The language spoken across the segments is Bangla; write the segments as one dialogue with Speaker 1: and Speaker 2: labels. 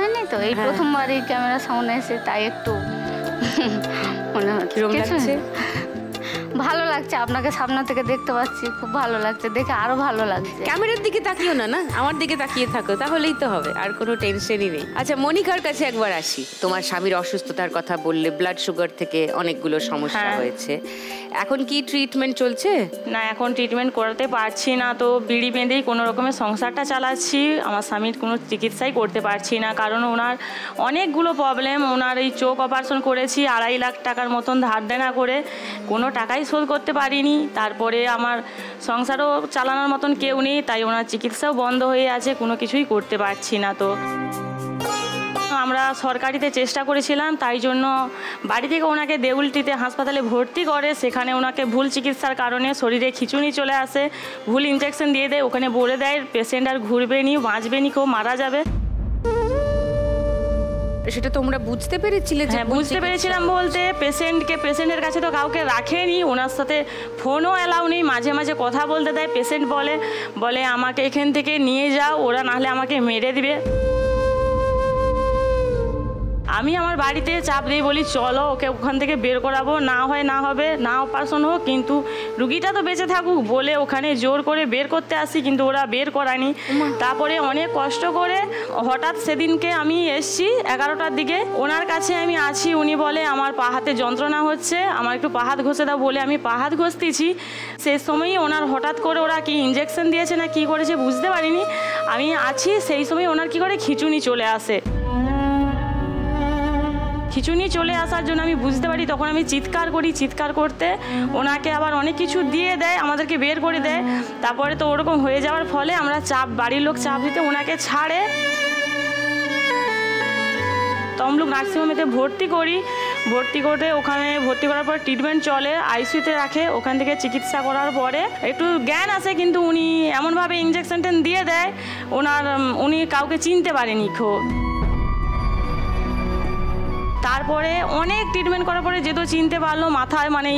Speaker 1: হয়নি তো, এই প্রথমবার এই ক্যামেরার সামনে এসে, তাই একটু মনে হচ্ছে ভালো লাগছে। আপনাকে সামনে থেকে দেখতে পাচ্ছি, খুব ভালো লাগছে, দেখে আরো ভালো লাগছে।
Speaker 2: ক্যামেরার দিকে তাকিও না, না আমার দিকে তাকিয়ে থাকো, তাহলেই তো হবে, আর কোনো টেনশনই নেই। আচ্ছা মনিকার কাছে একবার আসি। তোমার স্বামীর অসুস্থতার কথা বললে, ব্লাড সুগার থেকে অনেকগুলো সমস্যা হয়েছে, এখন কি ট্রিটমেন্ট চলছে?
Speaker 3: না, এখন ট্রিটমেন্ট করাতে পারছি না, তো বিড়ি বেঁধেই কোনো রকমের সংসারটা চালাচ্ছি। আমার স্বামীর কোনো চিকিৎসাই করতে পারছি না, কারণ ওনার অনেকগুলো প্রবলেম। ওনার এই চোখ অপারেশন করেছি 2.5 লাখ টাকার মতন ধার দেনা করে, কোনো টাকাই শোধ করতে পারিনি। তারপরে আমার সংসারও চালানোর মতন কেউ নেই, তাই ওনার চিকিৎসাও বন্ধ হয়ে আছে, কোনো কিছুই করতে পারছি না। তো আমরা সরকারিতে চেষ্টা করেছিলাম, তাই জন্য বাড়ি থেকে ওনাকে দেউলটিতে হাসপাতালে ভর্তি করে। সেখানে ওনাকে ভুল চিকিৎসার কারণে শরীরে খিঁচুনি চলে আসে, ভুল ইনজেকশন দিয়ে দেয়, ওখানে বলে দেয় পেশেন্ট আর ঘুরবে নি, বাঁচবে নি, কেউ মারা যাবে।
Speaker 2: সেটা তোমরা বুঝতে পেরেছিলে?
Speaker 3: হ্যাঁ, বুঝতে পেরেছিলাম বলতে পেশেন্টের কাছে তো কাউকে রাখেনি, ওনার সাথে ফোনও অ্যালাউ নেই, মাঝে মাঝে কথা বলতে দেয়। পেশেন্ট বলে আমাকে এখান থেকে নিয়ে যাও, ওরা নাহলে আমাকে মেরে দিবে। আমি আমার বাড়িতে চাপ দিয়ে বলি চলো ওকে ওখান থেকে বের করাবো, না হয় না হবে, না অপারেশন হোক, কিন্তু রুগীটা তো বেঁচে থাকুক বলে ওখানে জোর করে বের করতে আসি, কিন্তু ওরা বের করায়নি। তারপরে অনেক কষ্ট করে হঠাৎ সেদিনকে আমি এসছি 11টার দিকে, ওনার কাছে আমি আছি, উনি বলে আমার পা হাতে যন্ত্রণা হচ্ছে, আমার একটু পা হাত ঘষে দাও বলে আমি পা হাত ঘষতেছি। সেই সময়ই ওনার হঠাৎ করে ওরা কি ইঞ্জেকশন দিয়েছে না কি করেছে বুঝতে পারিনি, আমি আছি সেই সময় ওনার কি করে খিঁচুনি চলে আসে। খিঁচুনি চলে আসার জন্য আমি বুঝতে পারি, তখন আমি চিৎকার করি, চিৎকার করতে ওনাকে আবার অনেক কিছু দিয়ে দেয়, আমাদেরকে বের করে দেয়। তারপরে তো ওরকম হয়ে যাওয়ার ফলে আমরা বাড়ির লোক চাপ দিতে ওনাকে ছাড়ে তমলুক নার্সিংহোমেতে ভর্তি করি। ওখানে ভর্তি করার পর ট্রিটমেন্ট চলে, আইসিইউতে রাখে। ওখান থেকে চিকিৎসা করার পরে একটু জ্ঞান আসে, কিন্তু উনি এমনভাবে ইঞ্জেকশন দিয়ে দেয় উনি কাউকে চিনতে পারেনি। তারপরে অনেক ট্রিটমেন্ট করার পরে যেহেতু চিনতে পারলো, মাথায় মানে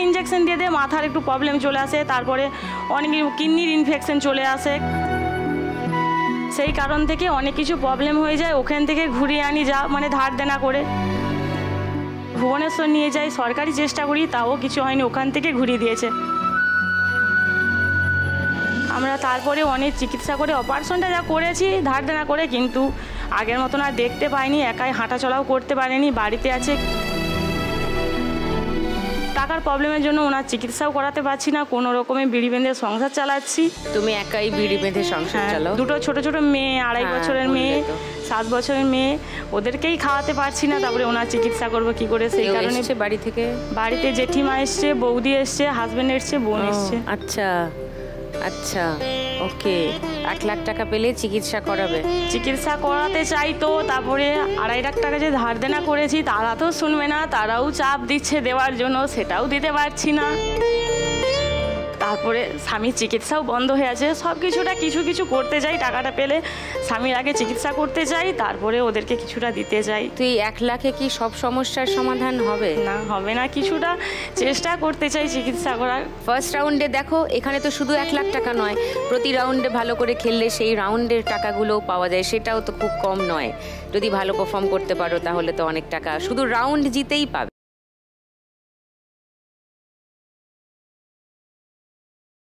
Speaker 3: ইঞ্জেকশন দিয়ে দেয়, মাথার একটু প্রবলেম চলে আসে, তারপরে অনেক কিডনির ইনফেকশন চলে আসে। সেই কারণ থেকে অনেক কিছু প্রবলেম হয়ে যায়। ওখান থেকে ঘুরিয়ে আনি মানে ধার দেনা করে ভুবনেশ্বর নিয়ে যাই, সরকারি চেষ্টা করি, তাও কিছু হয়নি, ওখান থেকে ঘুরিয়ে দিয়েছে। আমরা তারপরে অনেক চিকিৎসা করে অপারেশনটা যা করেছি ধার দেনা করে, কিন্তু আগের মতন আর দেখতে পাইনি, একাই হাঁটাচলাও করতে পারেনি, বাড়িতে আছে। টাকার প্রবলেমের জন্য ওনার চিকিৎসাও করাতে পারছি না, কোনো রকমে বিড়ি বেঁধে সংসার চালাচ্ছি।
Speaker 2: তুমি একাই বিড়ি বেঁধে সংসার চালাও?
Speaker 3: দুটো ছোট ছোট মেয়ে, 2.5 বছরের মেয়ে, 7 বছরের মেয়ে, ওদেরকেই খাওয়াতে পারছি না। তারপরে ওনার চিকিৎসা করবো কি করে, সেই কারণে বাড়িতে জেঠিমা এসছে, বৌদি এসছে, হাজবেন্ড এসছে, বোন এসছে।
Speaker 2: আচ্ছা আচ্ছা, ওকে। 1 লাখ টাকা পেলে চিকিৎসা করাবে?
Speaker 3: চিকিৎসা করাতে চাই, তো তারপরে 2.5 লাখ টাকা যে ধার দেনা করেছি তারা তো শুনবে না, তারাও চাপ দিচ্ছে দেওয়ার জন্য, সেটাও দিতে পারছি না। তারপরে স্বামীর চিকিৎসাও বন্ধ হয়ে আছে। সব কিছু করতে চাই, টাকাটা পেলে স্বামীর আগে চিকিৎসা করতে চাই, তারপরে ওদেরকে কিছুটা দিতে চাই।
Speaker 2: তুই 1 লাখে কি সব সমস্যার সমাধান হবে?
Speaker 3: না, হবে না, কিছুটা চেষ্টা করতে চাই চিকিৎসা করার।
Speaker 2: ফার্স্ট রাউন্ডে দেখো, এখানে তো শুধু 1 লাখ টাকা নয়, প্রতি রাউন্ডে ভালো করে খেললে সেই রাউন্ডের টাকাগুলোও পাওয়া যায়, সেটাও তো খুব কম নয়। যদি ভালো পারফর্ম করতে পারো তাহলে তো অনেক টাকা শুধু রাউন্ড জিতেই পাবে।